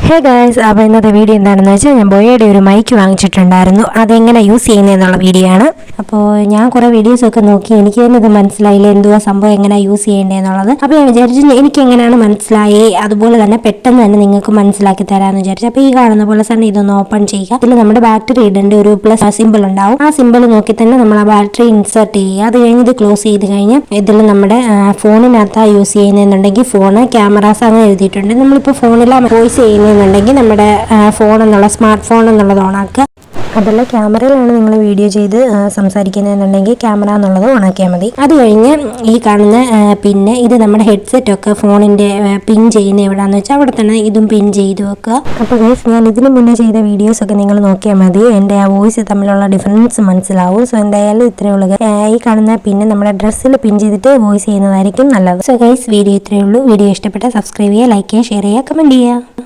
Hey guys, അപ്പോൾ ഇന്നത്തെ video എന്താണെന്ന് വെച്ചാൽ ഞാൻ ബോയയുടെ ഒരു മൈക്ക് വാങ്ങിച്ചിട്ടുണ്ടായിരുന്നു. അതെങ്ങനെ യൂസ് ചെയ്യുന്നതെന്നുള്ള വീഡിയോ ആണ്. അപ്പോൾ ഞാൻ കുറേ വീഡിയോസൊക്കെ നോക്കി, എനിക്ക് തന്നെ ഇത് മനസ്സിലായില്ല എന്തുവാ സംഭവം എങ്ങനെയാണ് യൂസ് ചെയ്യേണ്ടതെന്നുള്ളത്. അപ്പോൾ ഞാൻ വിചാരിച്ചു എനിക്ക് എങ്ങനെയാണ് മനസ്സിലായി, അതുപോലെ തന്നെ പെട്ടെന്ന് തന്നെ നിങ്ങൾക്ക് മനസ്സിലാക്കി തരാമെന്ന് വിചാരിച്ചു. അപ്പോൾ ഈ കാണുന്ന പോലെ തന്നെ ഇതൊന്ന് ഓപ്പൺ ചെയ്യുക. ഇതിൽ നമ്മുടെ ബാറ്ററി ഇടേണ്ട ഒരു പ്ലസ് സിമ്പിൾ ഉണ്ടാവും. ആ സിമ്പിൾ നോക്കി തന്നെ നമ്മൾ ആ ബാറ്ററി ഇൻസേർട്ട് ചെയ്യുക. അത് കഴിഞ്ഞ് ഇത് ക്ലോസ് ചെയ്ത് കഴിഞ്ഞാൽ ഇതിൽ നമ്മുടെ ഫോണിനകത്താണ് യൂസ് ചെയ്യുന്നതെന്നുണ്ടെങ്കിൽ ഫോണ് ക്യാമറാസ് അങ്ങനെ എഴുതിയിട്ടുണ്ട്. നമ്മളിപ്പോൾ ഫോണിലാണ് വോയിസ് ചെയ്യുന്നതെന്നുണ്ടെങ്കിൽ നമ്മുടെ ഫോൺ എന്നുള്ള സ്മാർട്ട് ഫോൺ എന്നുള്ളത് ഓണാക്കുക. അതല്ല ക്യാമറയിലാണ് നിങ്ങൾ വീഡിയോ ചെയ്ത് സംസാരിക്കുന്നതെന്നുണ്ടെങ്കിൽ ക്യാമറ എന്നുള്ളത് ഓണാക്കിയാൽ മതി. അത് കഴിഞ്ഞ് ഈ കാണുന്ന പിന്നെ ഇത് നമ്മുടെ ഹെഡ്സെറ്റൊക്കെ ഫോണിൻ്റെ പിൻ ചെയ്യുന്ന എവിടെയാണെന്ന് വെച്ചാൽ അവിടെ തന്നെ ഇതും പിൻ ചെയ്ത് വെക്കുക. അപ്പോൾ ഗൈസ്, ഞാൻ ഇതിന് മുന്നേ ചെയ്ത വീഡിയോസൊക്കെ നിങ്ങൾ നോക്കിയാൽ മതി, എൻ്റെ ആ വോയിസ് തമ്മിലുള്ള ഡിഫറൻസ് മനസ്സിലാവും. സോ എന്തായാലും ഇത്രയേ ഉള്ളൂ. ഈ കാണുന്ന പിന്നെ നമ്മുടെ ഡ്രസ്സിൽ പിൻ ചെയ്തിട്ട് വോയിസ് ചെയ്യുന്നതായിരിക്കും നല്ലത്. സോ ഗൈസ്, വീഡിയോ ഇത്രയേ ഉള്ളൂ. വീഡിയോ ഇഷ്ടപ്പെട്ടാൽ സബ്സ്ക്രൈബ് ചെയ്യുക, ലൈക്ക് ചെയ്യുക, ഷെയർ ചെയ്യുക, കമൻറ്റ് ചെയ്യുക.